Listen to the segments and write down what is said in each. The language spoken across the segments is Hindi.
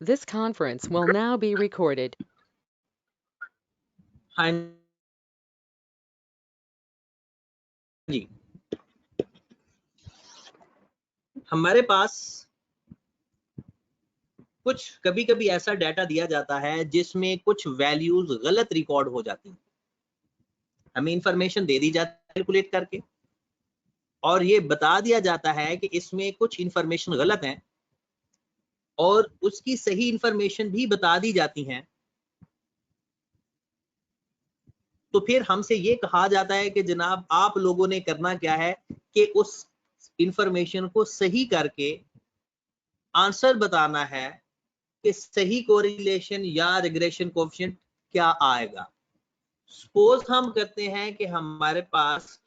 This conference will now be recorded. हाँ जी, हमारे पास कुछ कभी कभी ऐसा डाटा दिया जाता है जिसमें कुछ वैल्यूज गलत रिकॉर्ड हो जाती हैं। हमें इंफॉर्मेशन दे दी जाती है कैलकुलेट करके, और ये बता दिया जाता है कि इसमें कुछ इंफॉर्मेशन गलत है और उसकी सही इंफॉर्मेशन भी बता दी जाती हैं। तो फिर हमसे ये कहा जाता है कि जनाब आप लोगों ने करना क्या है कि उस इंफॉर्मेशन को सही करके आंसर बताना है कि सही कोरिलेशन या रिग्रेशन कोएफिशिएंट क्या आएगा। सपोज हम करते हैं कि हमारे पास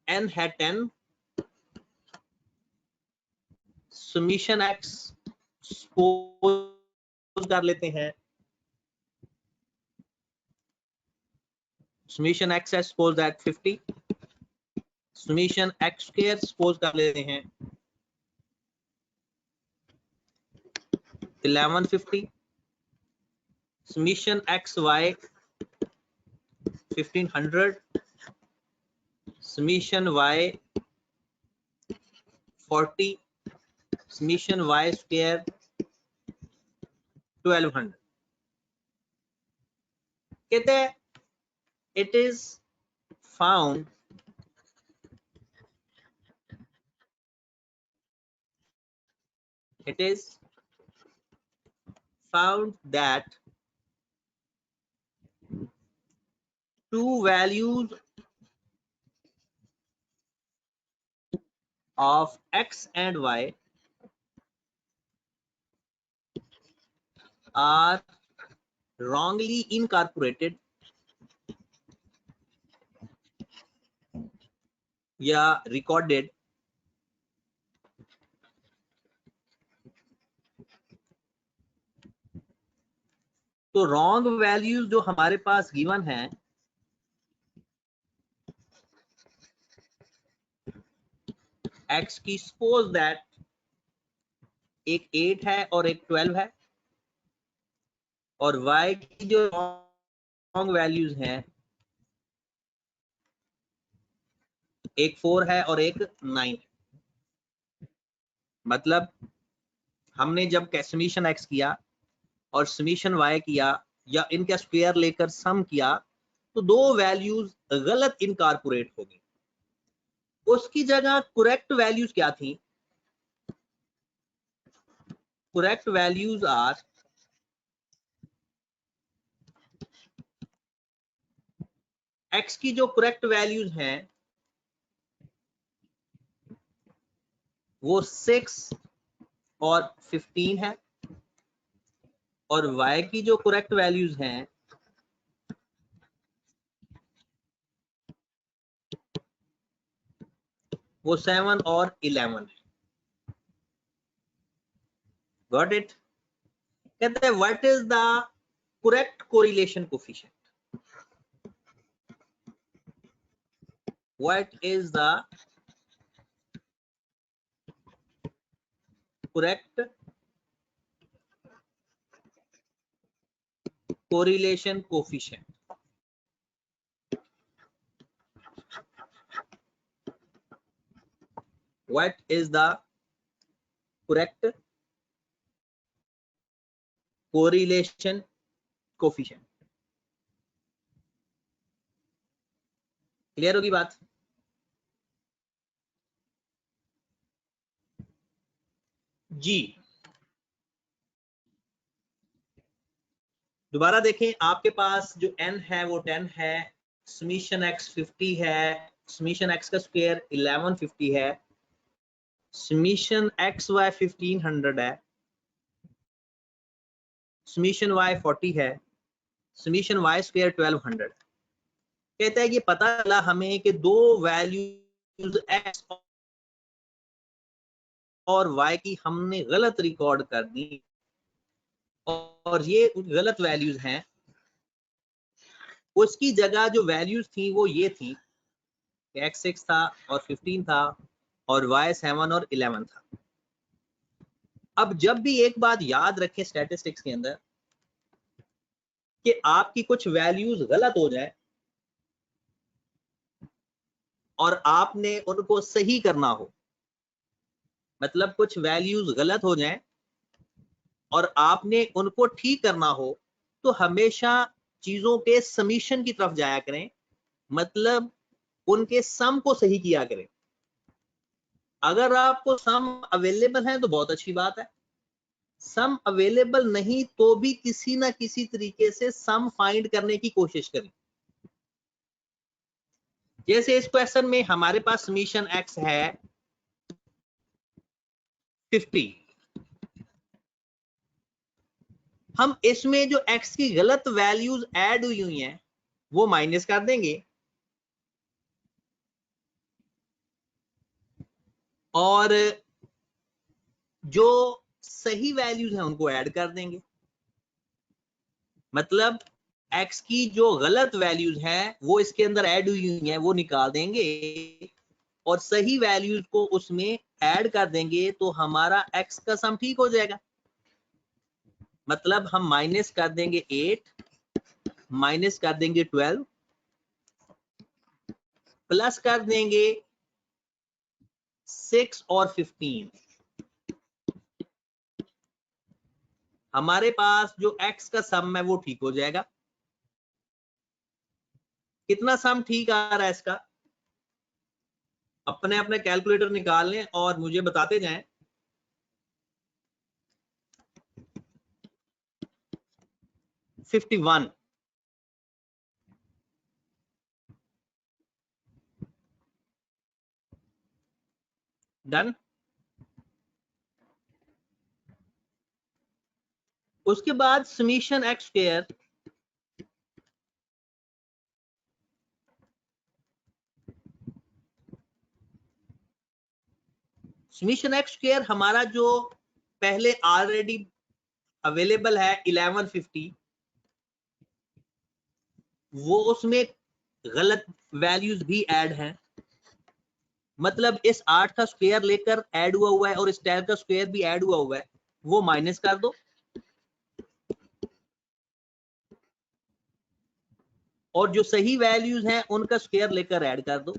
n है 10, समीशन x सपोज कर लेते हैं, समीशन x है suppose that 50, summation x square suppose कर लेते हैं 1150, summation xy 1500, summation y 40, summation y square 1200। कहते हैं it is found that two values of x and y are wrongly incorporated या recorded तो रॉन्ग वैल्यूज जो हमारे पास गिवन है x की, सपोज दैट एक 8 है और एक 12 है, और y की जो रॉन्ग वैल्यूज हैं एक 4 है और एक 9 है। मतलब हमने जब समीशन x किया और समीशन y किया या इनका स्क्वायर लेकर सम किया तो दो वैल्यूज गलत इनकॉर्पोरेट हो गई। उसकी जगह करेक्ट वैल्यूज क्या थी? करेक्ट वैल्यूज आर x की जो करेक्ट वैल्यूज हैं वो 6 और 15 है, और y की जो करेक्ट वैल्यूज हैं वो 7 और 11 है। Got it? कहते हैं what is the correct correlation coefficient? What is the correct correlation coefficient? What is the correct correlation coefficient? Clear होगी बात? जी दोबारा देखें, आपके पास जो n है वो 10 है, समीशन x 50 है, समीशन x का स्क्वायर 1150 है, समीशन xy 1500 है, समीशन y 40 है, समीशन y स्क्वायर 1200। कहता है कि पता चला हमें कि दो वैल्यूज x और y की हमने गलत रिकॉर्ड कर दी, और ये गलत वैल्यूज हैं। उसकी जगह जो वैल्यूज थी वो ये थी कि x 6 था और 15 था और y 7 और 11 था। अब जब भी एक बात याद रखें स्टैटिस्टिक्स के अंदर कि आपकी कुछ वैल्यूज गलत हो जाए और आपने उनको सही करना हो, मतलब कुछ वैल्यूज गलत हो जाएं और आपने उनको ठीक करना हो, तो हमेशा चीजों के समीशन की तरफ जाया करें, मतलब उनके सम को सही किया करें। अगर आपको सम अवेलेबल है तो बहुत अच्छी बात है, सम अवेलेबल नहीं तो भी किसी ना किसी तरीके से सम फाइंड करने की कोशिश करें। जैसे इस क्वेश्चन में हमारे पास समीशन एक्स है 50, हम इसमें जो x की गलत वैल्यूज ऐड हुई हैं वो माइनस कर देंगे और जो सही वैल्यूज हैं उनको ऐड कर देंगे। मतलब x की जो गलत वैल्यूज हैं वो इसके अंदर ऐड हुई हैं वो निकाल देंगे और सही वैल्यूज को उसमें ऐड कर देंगे, तो हमारा x का सम ठीक हो जाएगा। मतलब हम माइनस कर देंगे 8, माइनस कर देंगे 12, प्लस कर देंगे 6 और 15। हमारे पास जो x का सम है वो ठीक हो जाएगा। कितना सम ठीक आ रहा है इसका? अपने अपने कैलकुलेटर निकाल लें और मुझे बताते जाएं। 51। डन। उसके बाद summation x square, summation x square हमारा जो पहले ऑलरेडी अवेलेबल है 1150, वो उसमें गलत वैल्यूज भी ऐड हैं। मतलब इस 8 का स्क्वायर लेकर ऐड हुआ है और इस 10 का स्क्वायर भी ऐड हुआ है, वो माइनस कर दो और जो सही वैल्यूज हैं उनका स्क्वायर लेकर ऐड कर दो।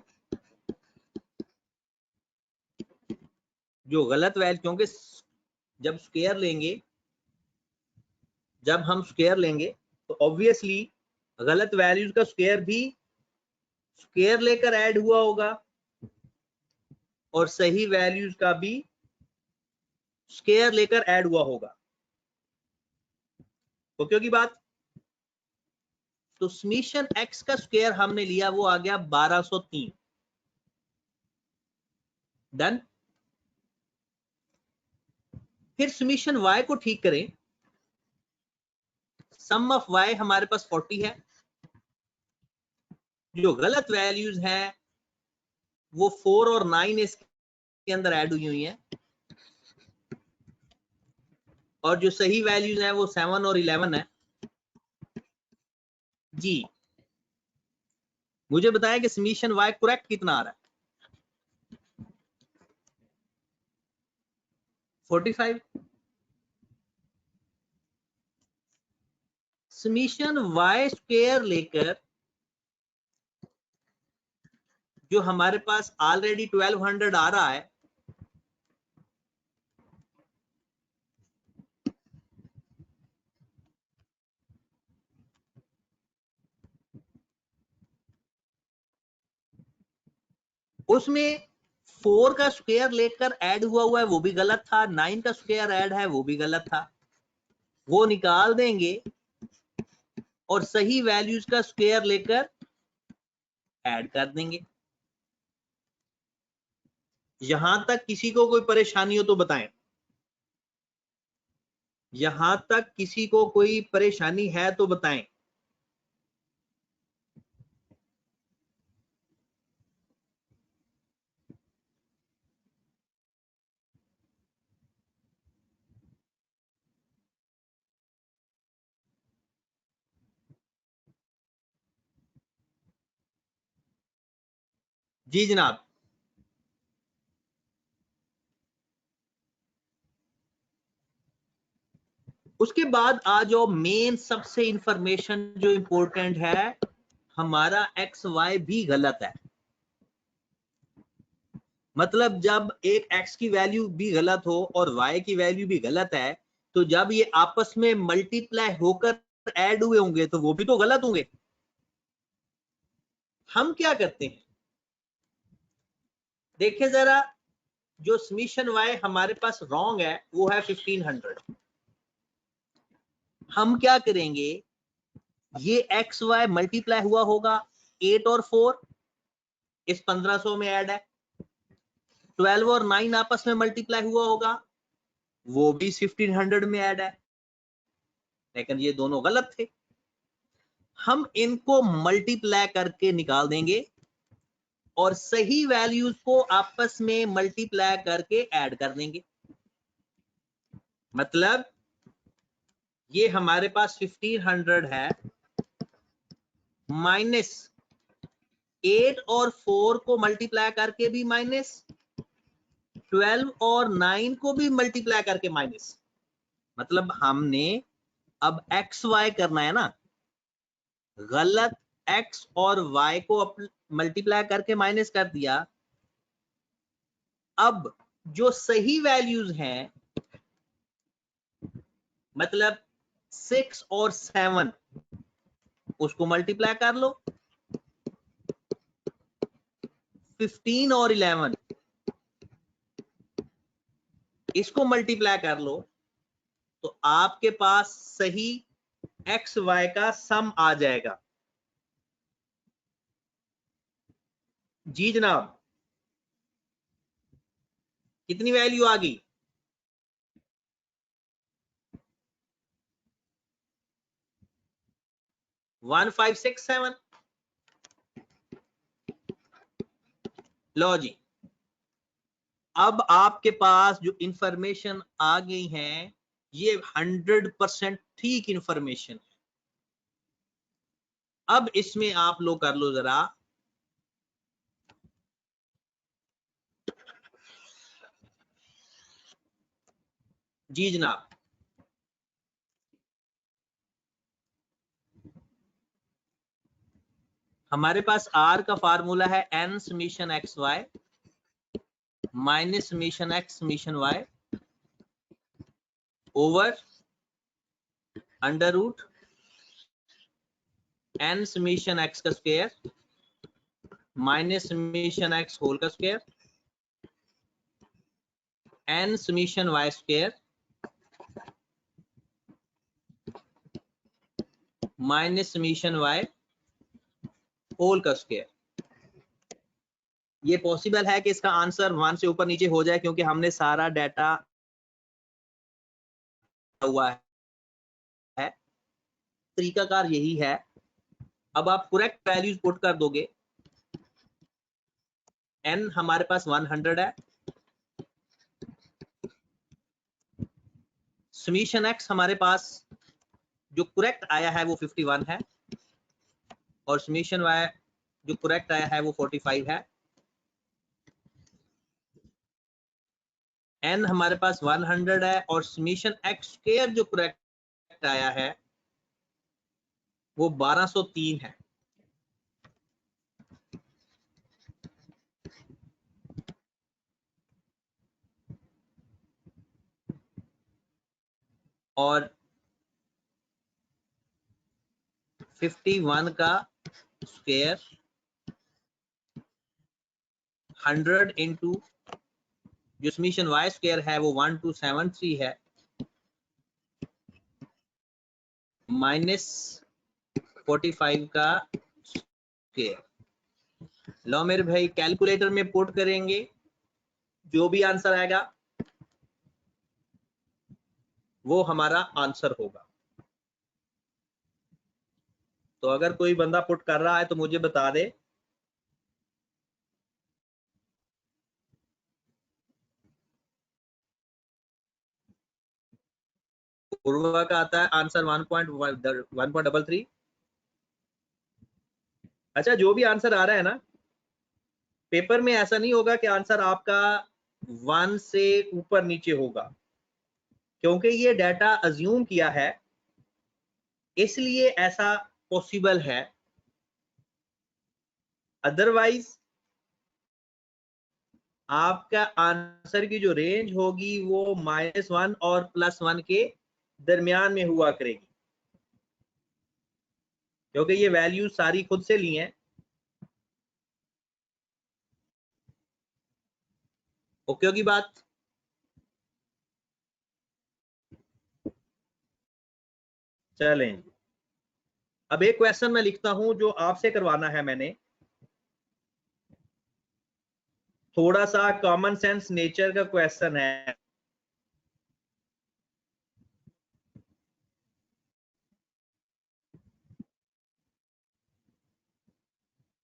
जो गलत वैल्यू, क्योंकि जब स्क्वायर लेंगे, जब हम स्क्वायर लेंगे तो ऑब्वियसली गलत वैल्यूज का स्क्वायर भी स्क्वायर लेकर ऐड हुआ होगा और सही वैल्यूज का भी स्क्वायर लेकर ऐड हुआ होगा। ओके की बात? तो समीशन एक्स का स्क्वायर हमने लिया, वो आ गया 1203। डन। फिर समीशन y को ठीक करें। सम ऑफ y हमारे पास 40 है, जो गलत वैल्यूज हैं वो 4 और 9 इसके अंदर ऐड हुई हैं और जो सही वैल्यूज हैं वो 7 और 11 है। जी मुझे बताया कि समीशन y करेक्ट कितना आ रहा है? 45। समीशन y स्क्वायर लेकर जो हमारे पास ऑलरेडी 1200 आ रहा है, उसमें 4 का स्क्वायर लेकर ऐड हुआ है वो भी गलत था, 9 का स्क्वायर ऐड है वो भी गलत था, वो निकाल देंगे और सही वैल्यूज का स्क्वायर लेकर ऐड कर देंगे। यहां तक किसी को कोई परेशानी हो तो बताएं। यहां तक किसी को कोई परेशानी है तो बताएं। जी जनाब। उसके बाद आ जाओ मेन सबसे इंफॉर्मेशन जो इंपॉर्टेंट है, हमारा एक्स वाई भी गलत है। मतलब जब एक एक्स की वैल्यू भी गलत हो और वाई की वैल्यू भी गलत है, तो जब ये आपस में मल्टीप्लाई होकर ऐड हुए होंगे तो वो भी तो गलत होंगे। हम क्या करते हैं, देखिए जरा, जो समीशन वाई हमारे पास रॉन्ग है वो है 1500। हम क्या करेंगे, ये एक्स वाई मल्टीप्लाई हुआ होगा, 8 और 4 इस 1500 में ऐड है, 12 और 9 आपस में मल्टीप्लाई हुआ होगा, वो भी 1500 में ऐड है, लेकिन ये दोनों गलत थे। हम इनको मल्टीप्लाई करके निकाल देंगे और सही वैल्यूज को आपस में मल्टीप्लाई करके ऐड कर देंगे। मतलब ये हमारे पास 1500 है, माइनस 8 और 4 को मल्टीप्लाई करके भी माइनस, 12 और 9 को भी मल्टीप्लाई करके माइनस। मतलब हमने अब एक्स वाई करना है ना, गलत एक्स और वाई को मल्टीप्लाई करके माइनस कर दिया। अब जो सही वैल्यूज हैं, मतलब 6 और 7, उसको मल्टीप्लाई कर लो, 15 और 11 इसको मल्टीप्लाई कर लो, तो आपके पास सही एक्स वाई का सम आ जाएगा। जी जनाब, कितनी वैल्यू आ गई? 1567। लो जी, अब आपके पास जो इंफॉर्मेशन आ गई है ये 100% ठीक इंफॉर्मेशन है। अब इसमें आप लोग कर लो जरा, जी जनाब, हमारे पास आर का फार्मूला है n summation x y minus summation x summation y over under root n summation x का square minus summation x whole का square n summation y square minus summation y whole का स्क्वायर। ये पॉसिबल है कि इसका आंसर 1 से ऊपर नीचे हो जाए क्योंकि हमने सारा डाटा हुआ है। तरीकाकार यही है। अब आप करेक्ट वैल्यूज पुट कर दोगे। n हमारे पास 100 है, समीशन x हमारे पास जो करेक्ट आया है वो 51 है और समीशन y जो करेक्ट आया है वो 45 है। n हमारे पास 100 है और समीशन x स्क्वायर जो करेक्ट आया है वो 1203 है। और 51 का स्क्वायर 100 इंटू जो समीशन y स्क्वायर है वो 1273 है माइनस 45 का स्क्वायर। लो मेरे भाई, कैलकुलेटर में पुट करेंगे, जो भी आंसर आएगा वो हमारा आंसर होगा। तो अगर कोई बंदा पुट कर रहा है तो मुझे बता दे। पूर्वा का आता है आंसर 1.33। अच्छा, जो भी आंसर आ रहा है ना, पेपर में ऐसा नहीं होगा कि आंसर आपका 1 से ऊपर नीचे होगा। क्योंकि ये डाटा अज्यूम किया है इसलिए ऐसा पॉसिबल है, अदरवाइज आपका आंसर की जो रेंज होगी वो -1 और +1 के दरमियान में हुआ करेगी, क्योंकि ये वैल्यू सारी खुद से ली हैं। ओके होगी बात? चलें, अब एक क्वेश्चन मैं लिखता हूं जो आपसे करवाना है मैंने, थोड़ा सा कॉमन सेंस नेचर का क्वेश्चन है।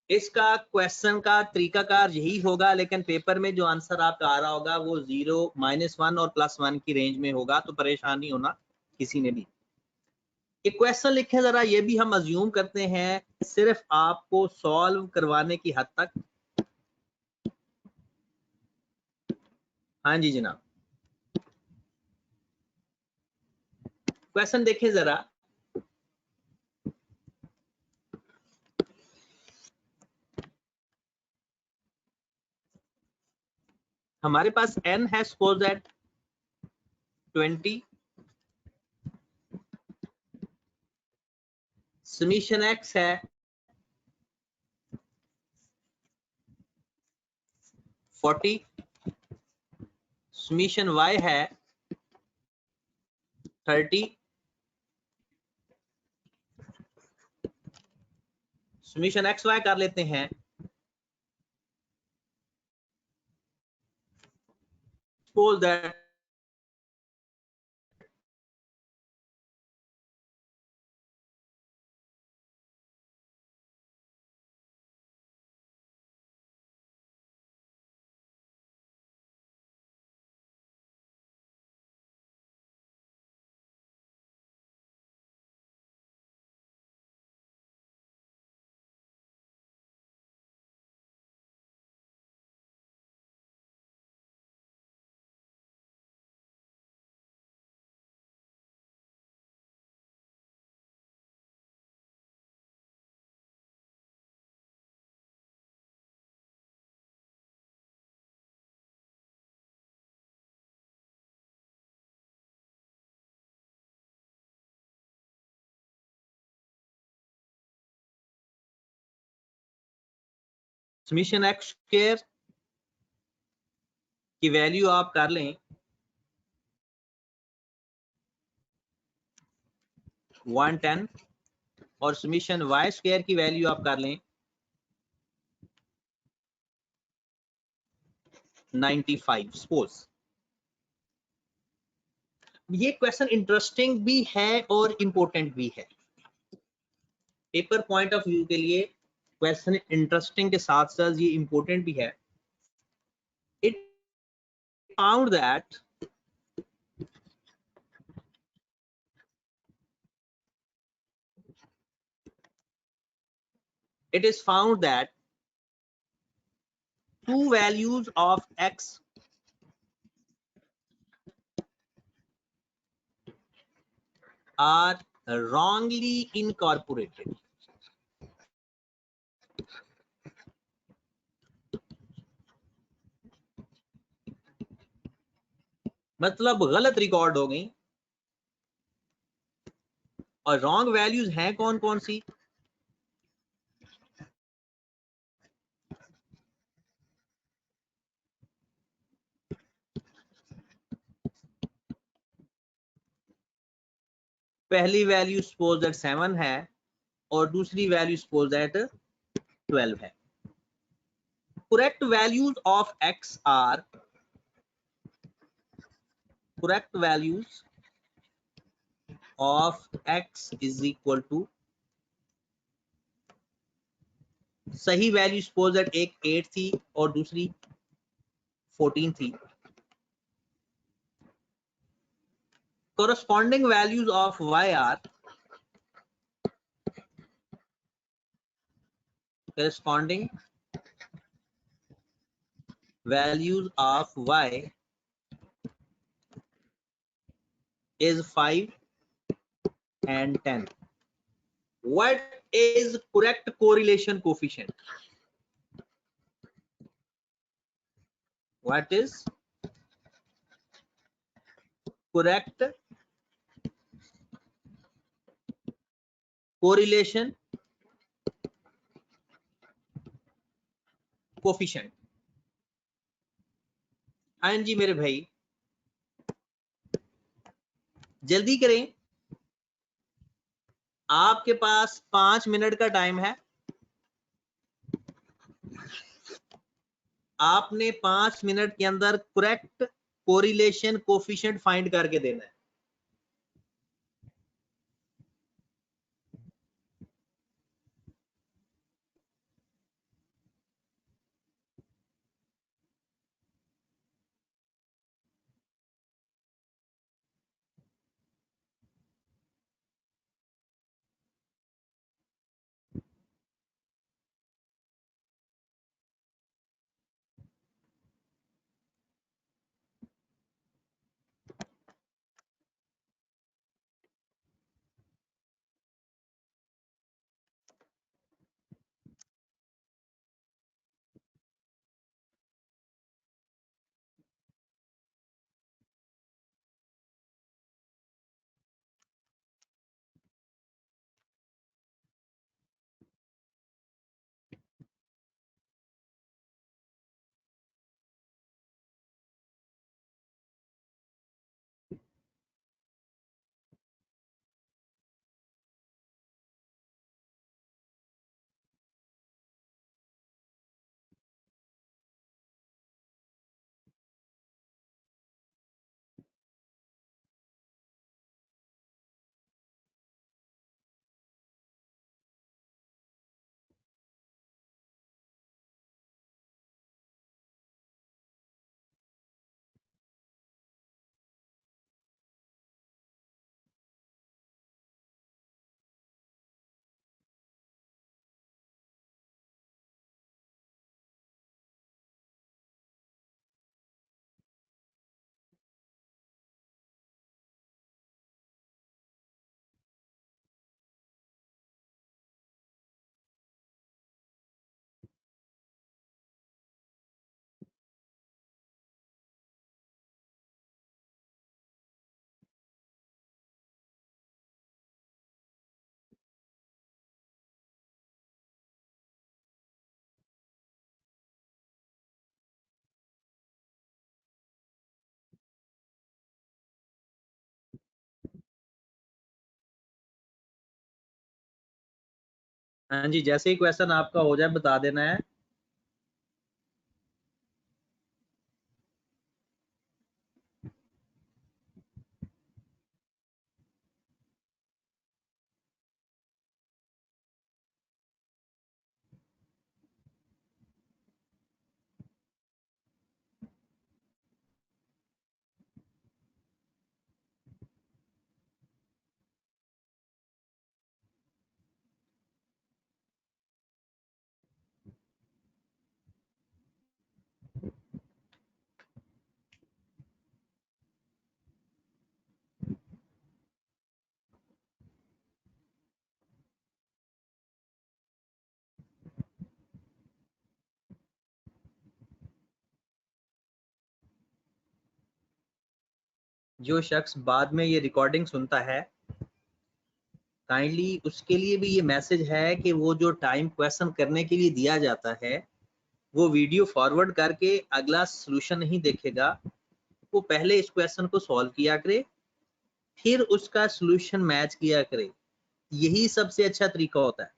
इसका क्वेश्चन का तरीकाकार यही होगा, लेकिन पेपर में जो आंसर आपका आ रहा होगा वो 0, -1 और +1 की रेंज में होगा, तो परेशान नहीं होना किसी ने भी। एक क्वेश्चन लिखे जरा, ये भी हम अज्यूम करते हैं सिर्फ आपको सॉल्व करवाने की हद तक। हाँ जी जनाब, क्वेश्चन देखें जरा। हमारे पास n है, सपोज दैट 20, समीशन x है 40, समीशन y है 30, समीशन एक्स वाई कर लेते हैं। Suppose that summation x square की वैल्यू आप कर लें 110 और समीशन वाई स्क्वायर की वैल्यू आप कर लें 95। सपोज ये क्वेश्चन इंटरेस्टिंग भी है और इंपॉर्टेंट भी है। पेपर पॉइंट ऑफ व्यू के लिए क्वेश्चन इंटरेस्टिंग के साथ साथ ये इंपॉर्टेंट भी है। It found that it is found that two values of x are wrongly incorporated। मतलब गलत रिकॉर्ड हो गई, और रॉन्ग वैल्यूज हैं कौन कौन सी? पहली वैल्यू सपोज दैट 7 है और दूसरी वैल्यू सपोज दैट 12 है। correct values of x are correct values of x is equal to, सही वैल्यू सपोज दैट एक 8 थी और दूसरी 14 थी। corresponding values of y are corresponding values of y is 5 and 10. What is correct correlation coefficient? What is correct correlation coefficient? हाँ जी मेरे भाई, जल्दी करें, आपके पास 5 मिनट का टाइम है। आपने 5 मिनट के अंदर करेक्ट कोरिलेशन कोफिशिएंट फाइंड करके देना है। हाँ जी, जैसे ही क्वेश्चन आपका हो जाए बता देना है। जो शख्स बाद में ये रिकॉर्डिंग सुनता है, काइंडली उसके लिए भी ये मैसेज है कि वो जो टाइम क्वेश्चन करने के लिए दिया जाता है, वो वीडियो फॉरवर्ड करके अगला सॉल्यूशन नहीं देखेगा, वो पहले इस क्वेश्चन को सॉल्व किया करे, फिर उसका सॉल्यूशन मैच किया करे। यही सबसे अच्छा तरीका होता है।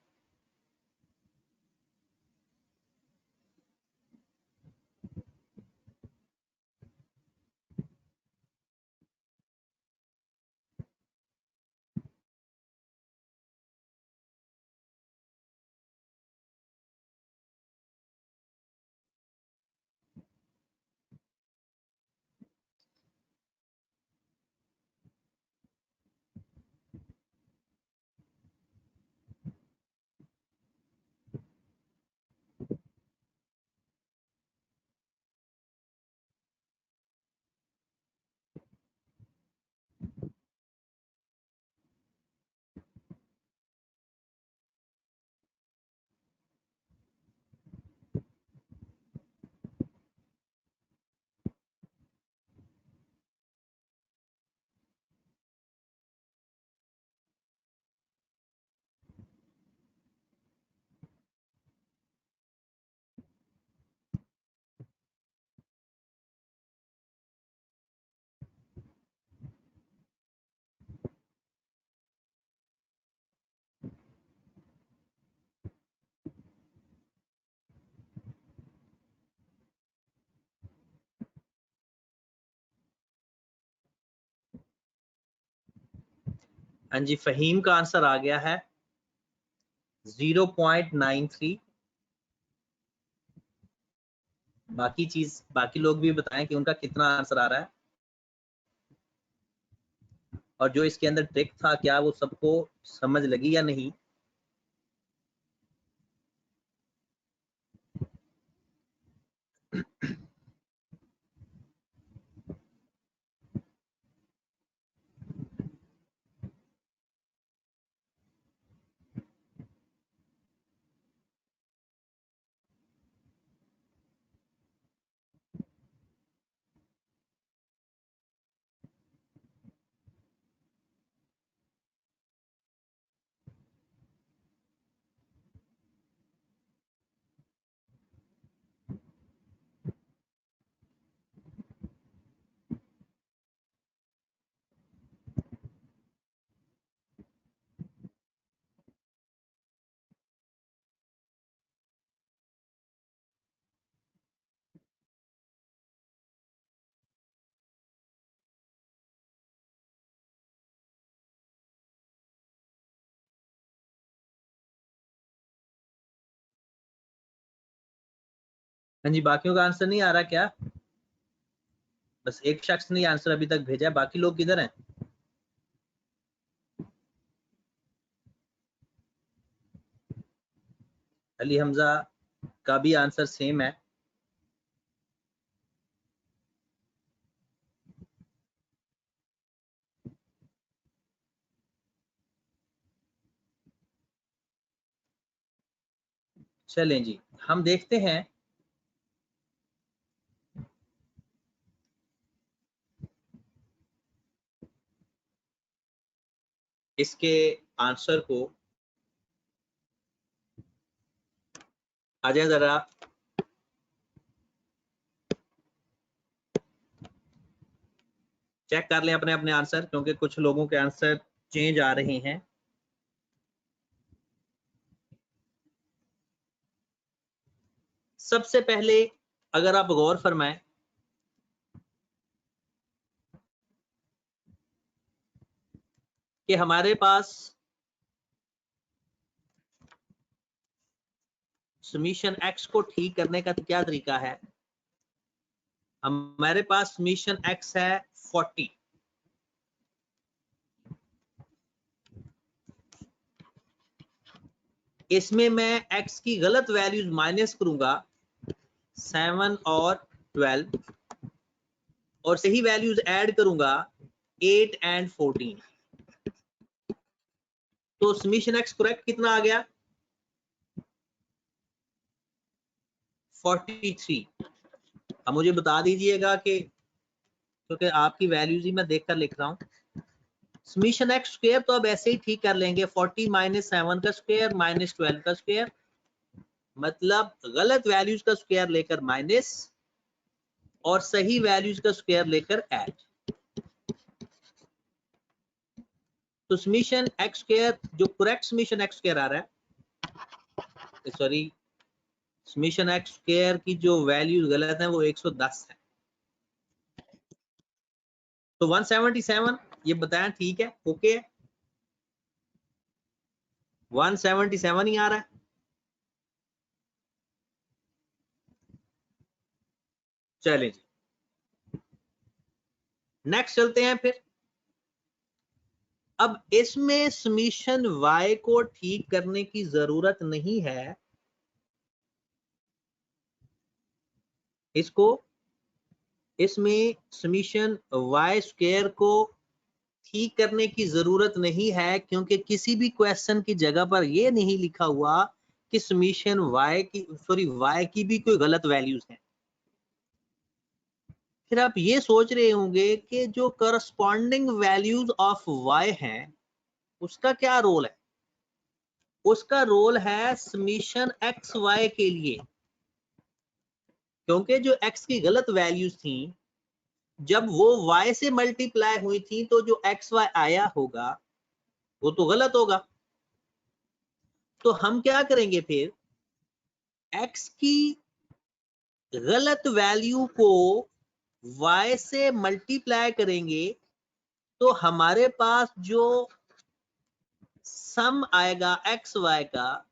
हाँ जी, फहीम का आंसर आ गया है 0.93। बाकी लोग भी बताएं कि उनका कितना आंसर आ रहा है, और जो इसके अंदर ट्रिक था क्या वो सबको समझ लगी या नहीं। हाँ जी, बाकियों का आंसर नहीं आ रहा क्या? बस एक शख्स ने आंसर अभी तक भेजा है, बाकी लोग किधर हैं? अली हमजा का भी आंसर सेम है। चलें जी, हम देखते हैं इसके आंसर को। आ जाए जरा, चेक कर लें अपने अपने आंसर, क्योंकि कुछ लोगों के आंसर चेंज आ रहे हैं। सबसे पहले अगर आप गौर फरमाएं कि हमारे पास समीशन एक्स को ठीक करने का क्या तरीका है। हमारे पास समीशन एक्स है 40, इसमें मैं एक्स की गलत वैल्यूज माइनस करूंगा 7 और 12, और सही वैल्यूज ऐड करूंगा 8 एंड 14। तो समीशन एक्स करेक्ट कितना आ गया? 43। अब मुझे बता दीजिएगा कि, क्योंकि आपकी वैल्यूज ही मैं देखकर लिख रहा हूं, समीशन एक्स स्क्वायर तो अब ऐसे ही ठीक कर लेंगे, 40 माइनस 7 का स्क्वायर माइनस 12 का स्क्वायर, मतलब गलत वैल्यूज का स्क्वायर लेकर माइनस और सही वैल्यूज का स्क्वायर लेकर ऐड। तो समीशन एक्स स्क्वायर, जो करेक्ट समीशन एक्स स्क्वायर आ रहा है, सॉरी, समीशन एक्स स्क्वायर की जो वैल्यूज गलत है वो 110 है। तो 177 ये बताएं, ठीक है, ओके है, 177 ही आ रहा है। चलें जी, नेक्स्ट चलते हैं फिर। अब इसमें समीशन y को ठीक करने की जरूरत नहीं है, इसमें समीशन y स्क्वायर को ठीक करने की जरूरत नहीं है, क्योंकि किसी भी क्वेश्चन की जगह पर यह नहीं लिखा हुआ कि समीशन y की भी कोई गलत वैल्यूज है। फिर आप ये सोच रहे होंगे कि जो करस्पॉन्डिंग वैल्यूज ऑफ y हैं उसका क्या रोल है। उसका रोल है समीशन एक्स वाई के लिए, क्योंकि जो x की गलत वैल्यूज थी जब वो y से मल्टीप्लाई हुई थी तो जो एक्स वाई आया होगा वो तो गलत होगा। तो हम क्या करेंगे फिर, x की गलत वैल्यू को y से मल्टीप्लाई करेंगे, तो हमारे पास जो सम आएगा एक्स वाई का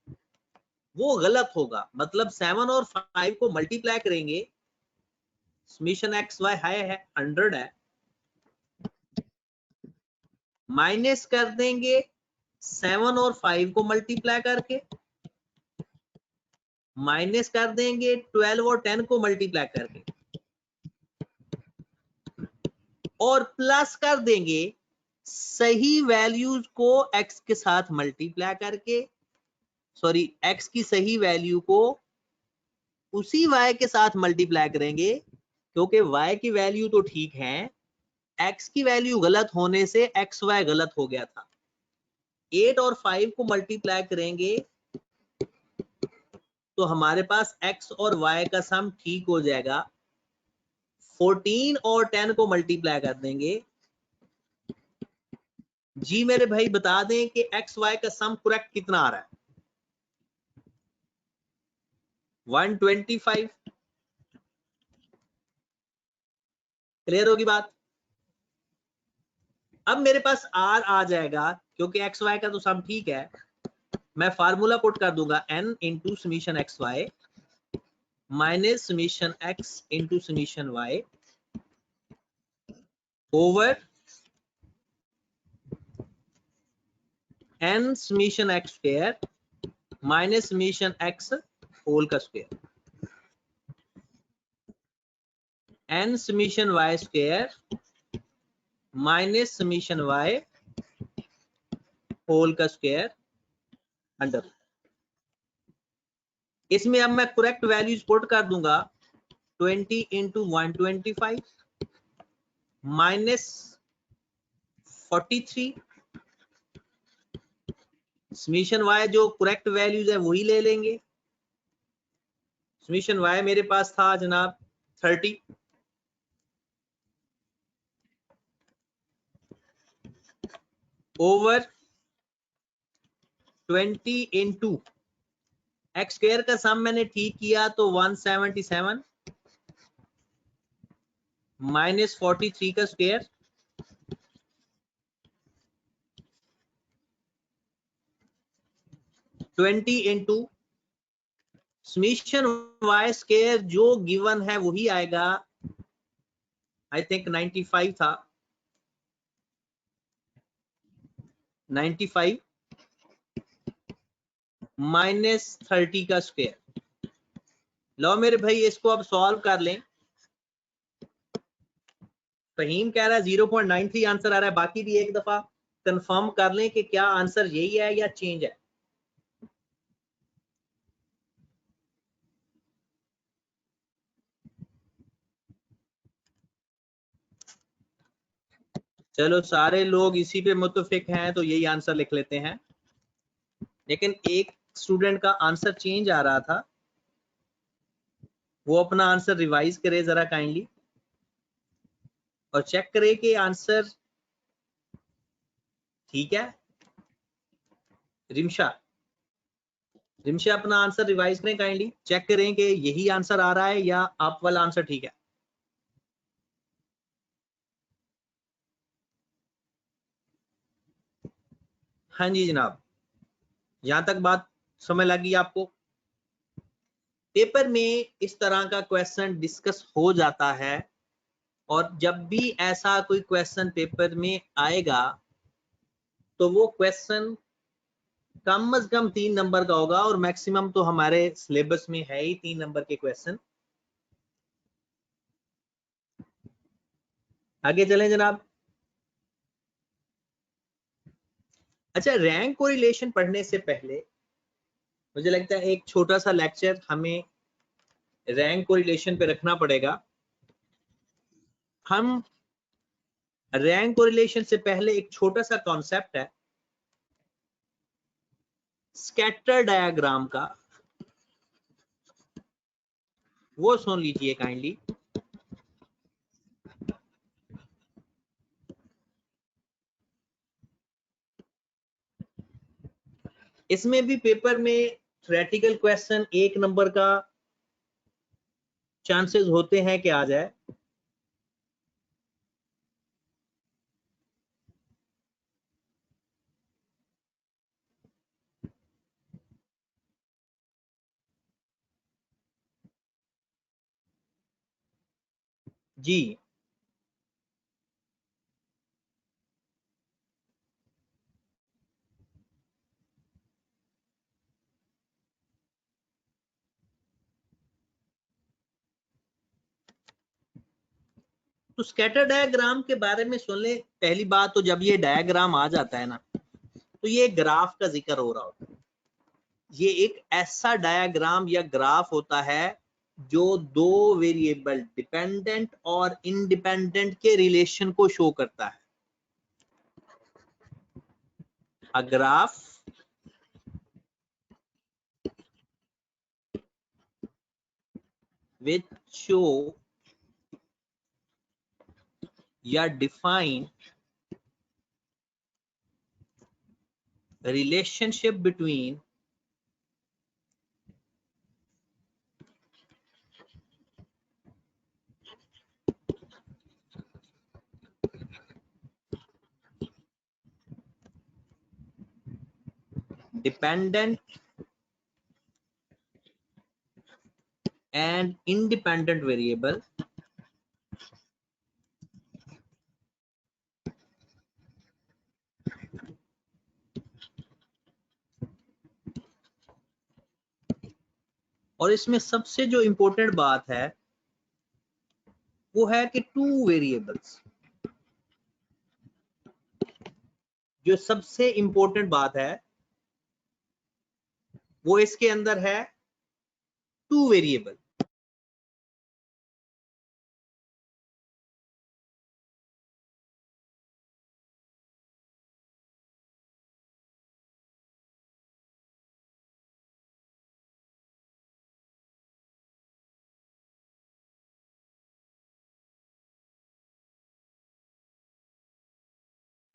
वो गलत होगा, मतलब 7 और 5 को मल्टीप्लाई करेंगे, समीशन एक्स वाई है 100 है, माइनस कर देंगे 7 और 5 को मल्टीप्लाई करके, माइनस कर देंगे 12 और 10 को मल्टीप्लाई करके, और प्लस कर देंगे सही वैल्यूज को x के साथ मल्टीप्लाई करके, सॉरी x की सही वैल्यू को उसी y के साथ मल्टीप्लाई करेंगे, क्योंकि y की वैल्यू तो ठीक है, x की वैल्यू गलत होने से xy गलत हो गया था। 8 और 5 को मल्टीप्लाई करेंगे तो हमारे पास x और y का सम ठीक हो जाएगा। 14 और 10 को मल्टीप्लाई कर देंगे। जी मेरे भाई बता दें कि एक्स वाई का सम करेक्ट कितना आ रहा है? 125। क्लियर होगी बात? अब मेरे पास आर आ जाएगा, क्योंकि एक्स वाई का तो सम ठीक है, मैं फार्मूला पुट कर दूंगा n into summation x y minus summation x into summation y over n summation x square minus summation x whole का square, n summation y square minus summation y whole का स्क्वायर अंडर। इसमें अब मैं करेक्ट वैल्यूज पुट कर दूंगा 20 इंटू 125 माइनस 43, समीशन y जो करेक्ट वैल्यूज है वही ले लेंगे। समीशन y मेरे पास था जनाब 30, ओवर 20 इंटू एक्स स्क्वायर का सम मैंने ठीक किया तो 177 माइनस 43 का square twenty into summation y square जो गिवन है वही आएगा, आई थिंक 95 था, 95 माइनस 30 का स्क्वायर। लो मेरे भाई इसको अब सॉल्व कर लें। फहीम कह रहा है 0.93 आंसर आ रहा है, बाकी भी एक दफा कंफर्म कर लें कि क्या आंसर यही है या चेंज है। चलो सारे लोग इसी पे मुत्तफिक हैं तो यही आंसर लिख लेते हैं, लेकिन एक स्टूडेंट का आंसर चेंज आ रहा था, वो अपना आंसर रिवाइज करे जरा काइंडली और चेक करे कि आंसर ठीक है। रिमशा अपना आंसर रिवाइज करें काइंडली, चेक करें कि यही आंसर आ रहा है या आप वाला आंसर ठीक है। हाँ जी जनाब, यहां तक बात समझ लगी आपको? पेपर में इस तरह का क्वेश्चन डिस्कस हो जाता है, और जब भी ऐसा कोई क्वेश्चन पेपर में आएगा तो वो क्वेश्चन कम से कम 3 नंबर का होगा, और मैक्सिमम तो हमारे सिलेबस में है ही 3 नंबर के क्वेश्चन। आगे चलें जनाब। अच्छा, रैंक कोरिलेशन पढ़ने से पहले मुझे लगता है एक छोटा सा लेक्चर हमें रैंक कोरिलेशन पे रखना पड़ेगा। हम रैंक कोरिलेशन से पहले एक छोटा सा कॉन्सेप्ट है स्कैटर डायग्राम का, वो सुन लीजिए काइंडली। इसमें भी पेपर में थ्योरेटिकल क्वेश्चन 1 नंबर का चांसेस होते हैं कि आ जाए। जी तो स्कैटर डायग्राम के बारे में सुन ले। पहली बात तो जब ये डायग्राम आ जाता है ना, तो ये ग्राफ का जिक्र हो रहा होता है। ये एक ऐसा डायग्राम या ग्राफ होता है जो दो वेरिएबल डिपेंडेंट और इंडिपेंडेंट के रिलेशन को शो करता है। अ ग्राफ which show या define relationship between dependent and independent variable और इसमें सबसे जो इंपॉर्टेंट बात है वो है कि टू वेरिएबल्स। जो सबसे इंपॉर्टेंट बात है वो इसके अंदर है टू वेरिएबल।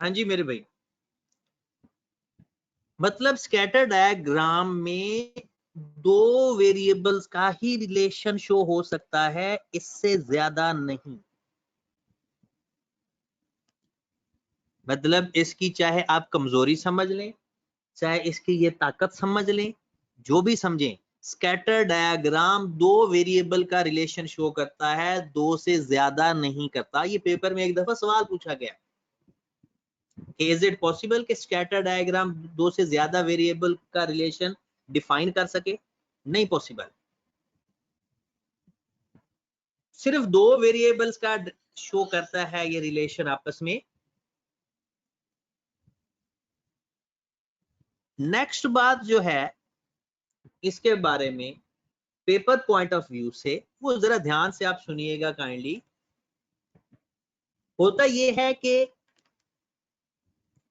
हाँ जी मेरे भाई, मतलब स्कैटर डायग्राम में दो वेरिएबल्स का ही रिलेशन शो हो सकता है, इससे ज्यादा नहीं। मतलब इसकी चाहे आप कमजोरी समझ लें, चाहे इसकी ये ताकत समझ लें, जो भी समझें, स्कैटर डायग्राम दो वेरिएबल का रिलेशन शो करता है, दो से ज्यादा नहीं करता। ये पेपर में एक दफा सवाल पूछा गया, इज इट पॉसिबल कि स्कैटर डायग्राम दो से ज्यादा वेरिएबल का रिलेशन डिफाइन कर सके? नहीं पॉसिबल। सिर्फ दो वेरिएबल्स का शो करता है ये रिलेशन आपस में। नेक्स्ट बात जो है इसके बारे में पेपर पॉइंट ऑफ व्यू से, वो जरा ध्यान से आप सुनिएगा काइंडली। होता ये है कि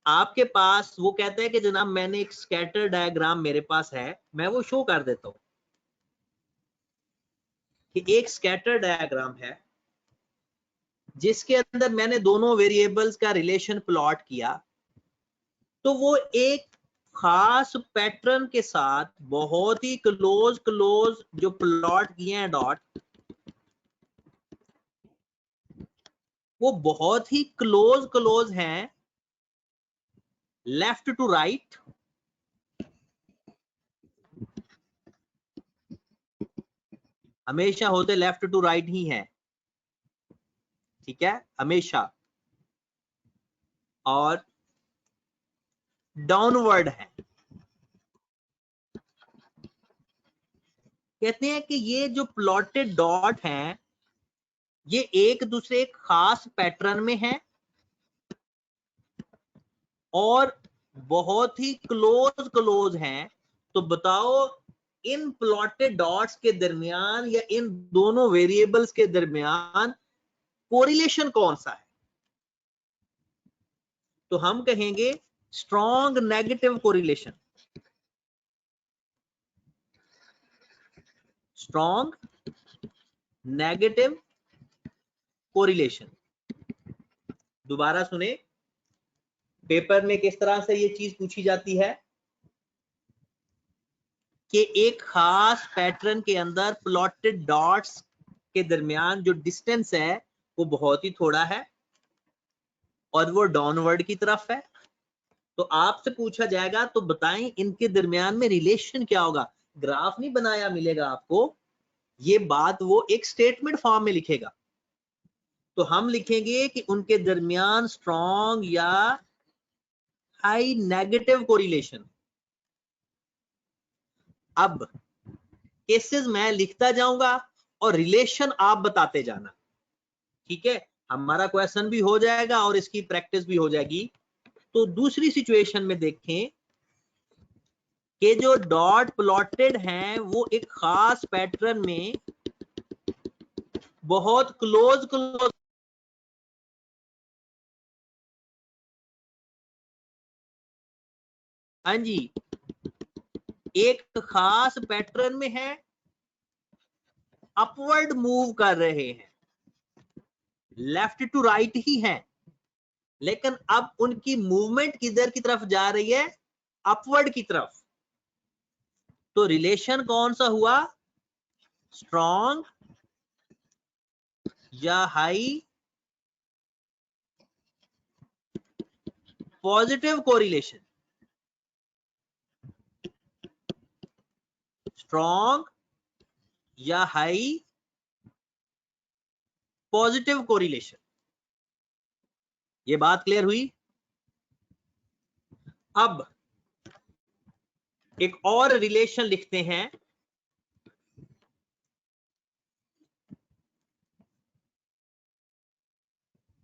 आपके पास वो कहते हैं कि जनाब मैंने एक स्कैटर डायग्राम मेरे पास है, मैं वो शो कर देता हूं कि एक स्कैटर डायग्राम है जिसके अंदर मैंने दोनों वेरिएबल्स का रिलेशन प्लॉट किया। तो वो एक खास पैटर्न के साथ बहुत ही क्लोज जो प्लॉट किए हैं डॉट, वो बहुत ही क्लोज हैं लेफ्ट टू राइट। हमेशा होते लेफ्ट टू राइट ही हैं, ठीक है, हमेशा। और डाउनवर्ड है। कहते हैं कि ये जो प्लॉटेड डॉट हैं ये एक दूसरे खास पैटर्न में है और बहुत ही क्लोज हैं। तो बताओ इन प्लॉटेड डॉट्स के दरमियान या इन दोनों वेरिएबल्स के दरमियान कोरिलेशन कौन सा है? तो हम कहेंगे strong negative correlation. Strong negative correlation. दोबारा सुने, पेपर में किस तरह से ये चीज पूछी जाती है कि एक खास पैटर्न के अंदर प्लॉटेड डॉट्स के दरमियान जो डिस्टेंस है वो बहुत ही थोड़ा है और वो डाउनवर्ड की तरफ है। तो आपसे पूछा जाएगा तो बताएं इनके दरमियान में रिलेशन क्या होगा। ग्राफ नहीं बनाया मिलेगा आपको, ये बात वो एक स्टेटमेंट फॉर्म में लिखेगा तो हम लिखेंगे कि उनके दरमियान स्ट्रॉन्ग या हाई नेगेटिव कोरिलेशन। अब केसेस मैं लिखता जाऊंगा और रिलेशन आप बताते जाना, ठीक है? हमारा क्वेश्चन भी हो जाएगा और इसकी प्रैक्टिस भी हो जाएगी। तो दूसरी सिचुएशन में देखें कि जो डॉट प्लॉटेड हैं वो एक खास पैटर्न में बहुत क्लोज क्लोज, हाँ जी, एक खास पैटर्न में है, अपवर्ड मूव कर रहे हैं, लेफ्ट टू राइट ही है, लेकिन अब उनकी मूवमेंट किधर की तरफ जा रही है? अपवर्ड की तरफ। तो रिलेशन कौन सा हुआ? स्ट्रॉन्ग या हाई पॉजिटिव कोरिलेशन। स्ट्रॉन्ग या हाई पॉजिटिव कोरिलेशन। ये बात क्लियर हुई? अब एक और रिलेशन लिखते हैं,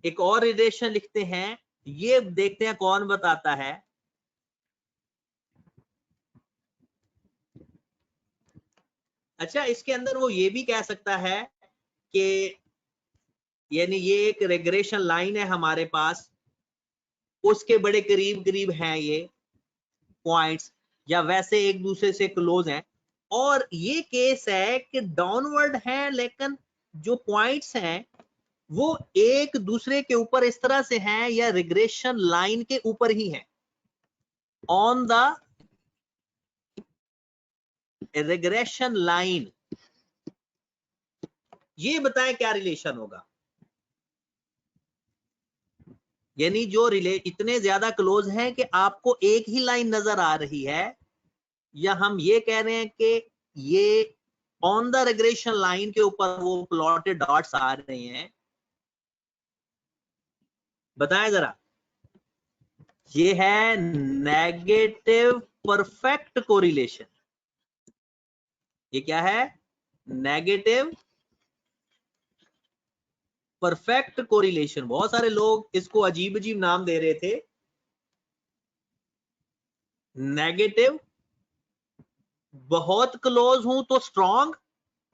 एक और रिलेशन लिखते हैं, ये देखते हैं कौन बताता है। अच्छा, इसके अंदर वो ये भी कह सकता है कि यानी ये एक रेग्रेशन लाइन है हमारे पास, उसके बड़े करीब करीब हैं ये पॉइंट्स, या वैसे एक दूसरे से क्लोज हैं, और ये केस है कि डाउनवर्ड है लेकिन जो पॉइंट्स हैं वो एक दूसरे के ऊपर इस तरह से हैं या रिग्रेशन लाइन के ऊपर ही हैं, ऑन द रिग्रेशन लाइन। ये बताएं क्या रिलेशन होगा? यानी जो इतने ज्यादा क्लोज हैं कि आपको एक ही लाइन नजर आ रही है, या हम ये कह रहे हैं कि ये ऑन द रिग्रेशन लाइन के ऊपर वो प्लॉटेड डॉट्स आ रहे हैं? बताएं जरा। ये है नेगेटिव परफेक्ट कोरिलेशन। ये क्या है? Negative perfect correlation. बहुत सारे लोग इसको अजीब अजीब नाम दे रहे थे। नेगेटिव, बहुत क्लोज हूं तो स्ट्रॉन्ग,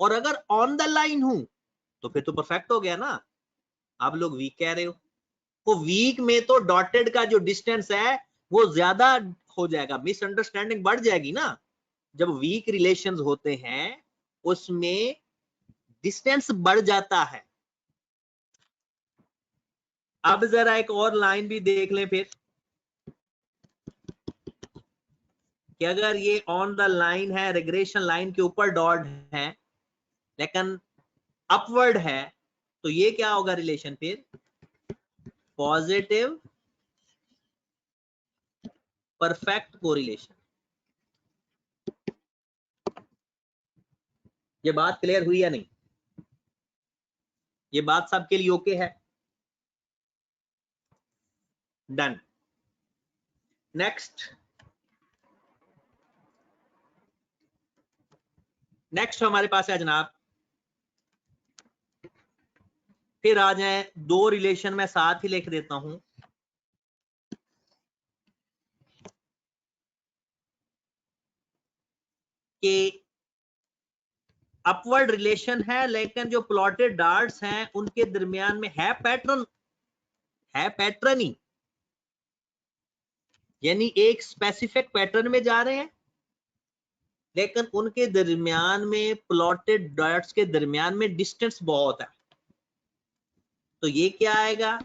और अगर ऑन द लाइन हूं तो फिर तो परफेक्ट हो गया ना। आप लोग वीक कह रहे हो, तो वीक में तो डॉटेड का जो डिस्टेंस है वो ज्यादा हो जाएगा, मिसअंडरस्टैंडिंग बढ़ जाएगी ना। जब वीक रिलेशंस होते हैं उसमें डिस्टेंस बढ़ जाता है। अब जरा एक और लाइन भी देख लें फिर, कि अगर ये ऑन द लाइन है, रिग्रेशन लाइन के ऊपर डॉट है लेकिन अपवर्ड है, तो ये क्या होगा रिलेशन फिर? Positive perfect correlation. ये बात क्लियर हुई या नहीं? ये बात सबके लिए ओके है? डन। नेक्स्ट हमारे पास है जनाब, फिर आ जाए दो रिलेशन मैं साथ ही लिख देता हूं कि अपवर्ड रिलेशन है लेकिन जो प्लॉटेड डार्ट्स हैं उनके दरमियान में है पैटर्न, है पैटर्न ही, यानी एक स्पेसिफिक पैटर्न में जा रहे हैं लेकिन उनके दरमियान में, प्लॉटेड डॉट्स के दरमियान में डिस्टेंस बहुत है। तो ये क्या आएगा?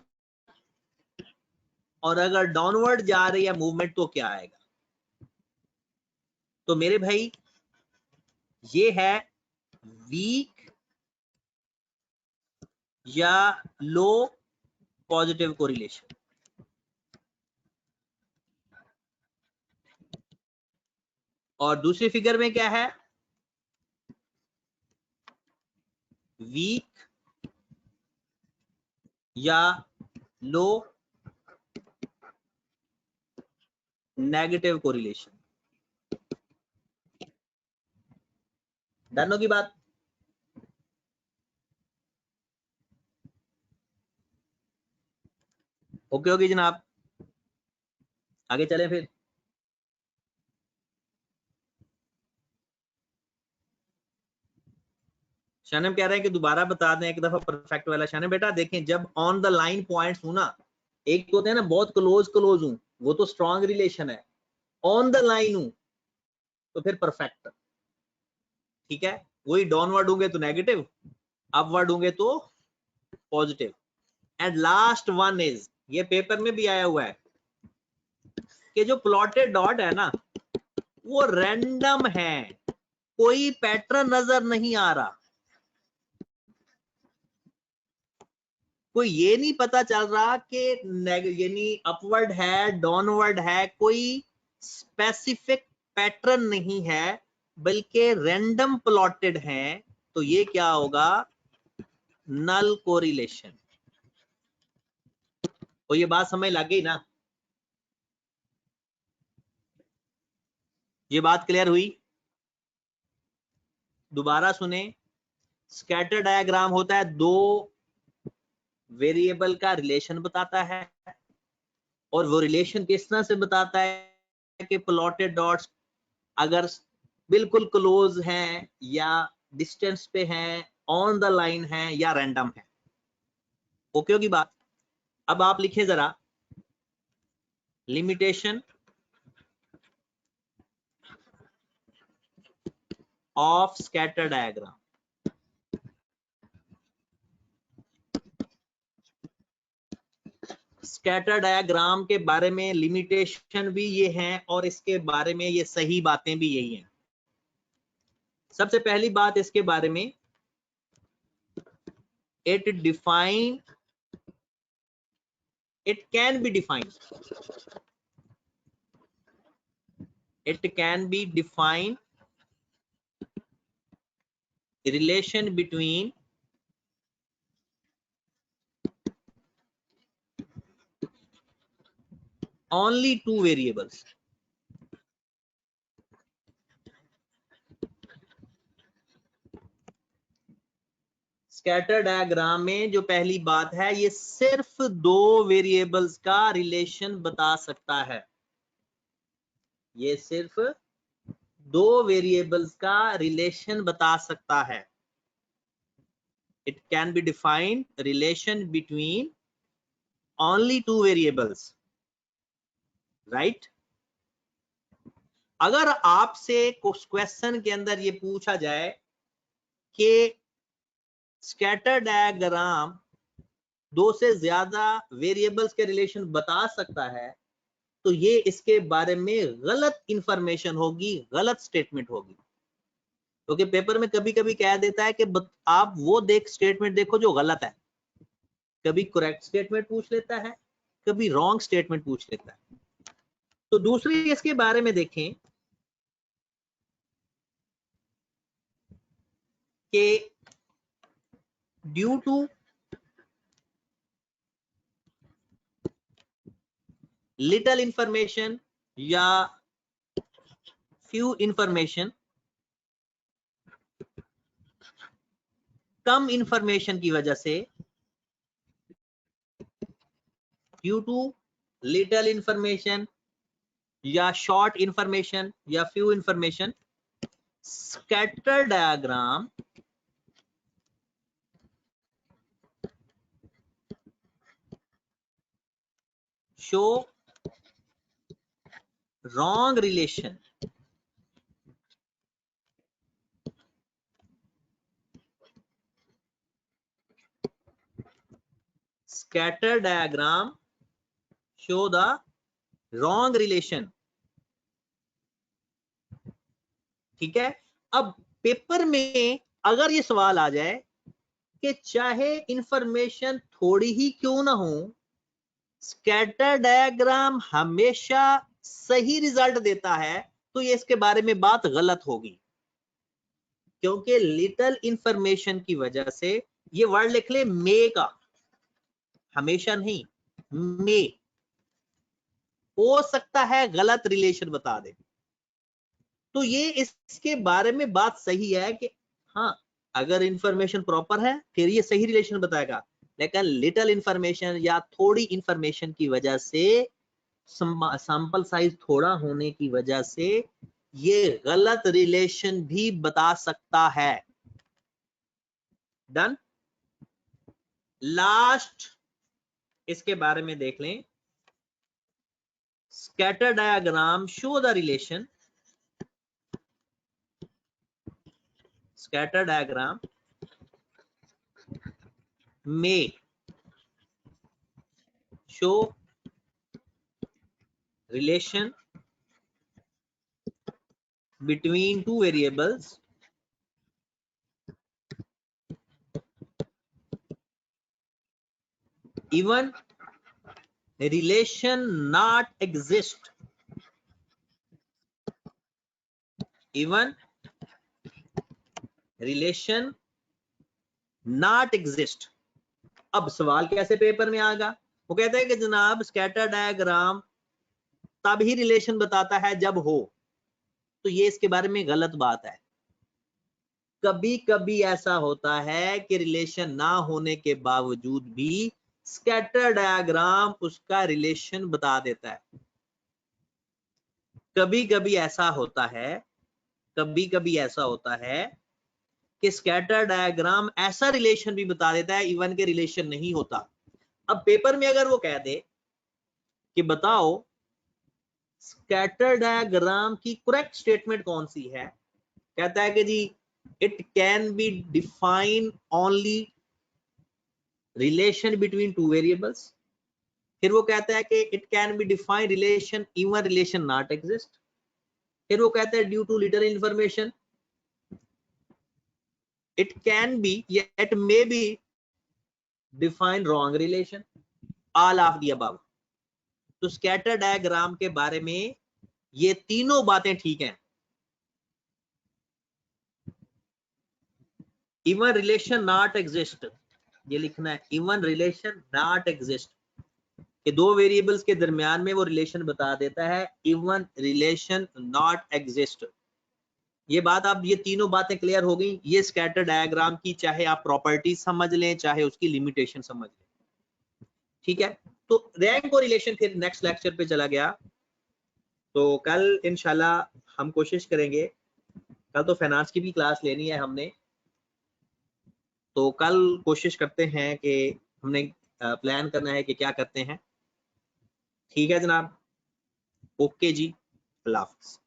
और अगर डाउनवर्ड जा रही है मूवमेंट तो क्या आएगा? तो मेरे भाई ये है वीक या लो पॉजिटिव कोरिलेशन। और दूसरी फिगर में क्या है? वीक या लो नेगेटिव कोरिलेशन। डन होगी बात? ओके होगी जनाब, आगे चलें फिर। शानम कह रहे हैं कि दोबारा बता दें एक दफा परफेक्ट वाला। शानम बेटा देखें, जब ऑन द लाइन पॉइंट्स हूं ना, एक तो होते हैं ना बहुत क्लोज क्लोज हूं, वो तो स्ट्रॉन्ग रिलेशन है। ऑन द लाइन हूं तो फिर परफेक्ट, ठीक है। वही डाउनवर्ड होंगे तो नेगेटिव, अपवर्ड होंगे तो positive. And last one is, ये पेपर में भी आया हुआ है कि जो प्लॉटेड डॉट है ना वो रैंडम है, कोई पैटर्न नजर नहीं आ रहा, कोई ये नहीं पता चल रहा कि यानी अपवर्ड है डाउनवर्ड है, कोई स्पेसिफिक पैटर्न नहीं है, बल्कि रैंडम प्लॉटेड है। तो ये क्या होगा? नल कोरिलेशन। तो ये बात समझ लग गई ना? ये बात क्लियर हुई? दोबारा सुने, स्कैटर डायग्राम होता है, दो वेरिएबल का रिलेशन बताता है, और वो रिलेशन किस तरह से बताता है कि प्लॉटेड डॉट्स अगर बिल्कुल क्लोज हैं या डिस्टेंस पे हैं, ऑन द लाइन है या रैंडम है। ओके होगी बात? अब आप लिखें जरा limitation of scatter diagram. Scatter diagram के बारे में लिमिटेशन भी ये हैं और इसके बारे में ये सही बातें भी यही हैं। सबसे पहली बात इसके बारे में, it define, it can be defined, it can be defined relation between only two variables। Scatter diagram में जो पहली बात है, ये सिर्फ दो वेरिएबल्स का रिलेशन बता सकता है, ये सिर्फ दो वेरिएबल्स का रिलेशन बता सकता है। It can be defined relation between only two variables, right. अगर आपसे क्वेश्चन के अंदर ये पूछा जाए कि स्कैटर डायग्राम दो से ज्यादा वेरिएबल्स के रिलेशन बता सकता है, तो ये इसके बारे में गलत इंफॉर्मेशन होगी, गलत स्टेटमेंट होगी। क्योंकि पेपर में कभी कभी कह देता है कि आप वो स्टेटमेंट देखो जो गलत है, कभी करेक्ट स्टेटमेंट पूछ लेता है, कभी रॉन्ग स्टेटमेंट पूछ लेता है। तो दूसरी इसके बारे में देखें कि ड्यू टू लिटिल इंफॉर्मेशन या फ्यू इंफॉर्मेशन, कम इंफॉर्मेशन की वजह से, ड्यू टू लिटिल इंफॉर्मेशन या शॉर्ट इंफॉर्मेशन या few information, scatter diagram show wrong relation scatter diagram show the wrong relation। ठीक है। अब पेपर में अगर ये सवाल आ जाए कि चाहे इंफॉर्मेशन थोड़ी ही क्यों ना हो, स्कैटर डायग्राम हमेशा सही रिजल्ट देता है, तो ये इसके बारे में बात गलत होगी। क्योंकि लिटिल इंफॉर्मेशन की वजह से, ये वर्ड लिख ले मे का, हमेशा नहीं, मे, हो सकता है गलत रिलेशन बता दे। तो ये इसके बारे में बात सही है कि हाँ, अगर इंफॉर्मेशन प्रॉपर है फिर ये सही रिलेशन बताएगा, लेकिन लिटिल इंफॉर्मेशन या थोड़ी इंफॉर्मेशन की वजह से, सैंपल साइज थोड़ा होने की वजह से ये गलत रिलेशन भी बता सकता है। डन। लास्ट इसके बारे में देख लें, scatter diagram show the relation, scatter diagram may show relation between two variables even relation not exist, even relation not exist। अब सवाल कैसे पेपर में आएगा, वो कहते हैं कि जनाब स्कैटर डायग्राम तब ही रिलेशन बताता है जब हो, तो ये इसके बारे में गलत बात है। कभी कभी ऐसा होता है कि रिलेशन ना होने के बावजूद भी स्कैटर डायग्राम उसका रिलेशन बता देता है। कभी कभी ऐसा होता है, कभी कभी ऐसा होता है कि स्कैटर डायग्राम ऐसा रिलेशन भी बता देता है इवन के रिलेशन नहीं होता। अब पेपर में अगर वो कह दे कि बताओ स्कैटर डायग्राम की करेक्ट स्टेटमेंट कौन सी है, कहता है कि जी it can be define only relation between two variables, फिर वो कहता है कि it can be define relation even relation not exist, फिर वो कहता है due to little information it can be yet may be define wrong relation, all of the above। तो स्कैटर डायग्राम के बारे में ये तीनों बातें ठीक हैं। इवन रिलेशन नॉट एग्जिस्ट, ये लिखना है, इवन रिलेशन नॉट एग्जिस्ट, कि दो वेरिएबल्स के दरमियान में वो रिलेशन बता देता है, इवन रिलेशन नॉट एग्जिस्ट। ये बात, आप ये तीनों बातें क्लियर हो गई। ये स्कैटर डायग्राम की चाहे आप प्रॉपर्टी समझ लें चाहे उसकी लिमिटेशन समझ लें, ठीक है। तो रैंक और रिलेशन फिर नेक्स्ट लेक्चर पे चला गया। तो कल इंशाल्लाह हम कोशिश करेंगे, कल तो फाइनेंस की भी क्लास लेनी है हमने, तो कल कोशिश करते हैं कि हमने प्लान करना है कि क्या करते हैं। ठीक है जनाब, ओके जी, अल्लाह हाफ़िज़।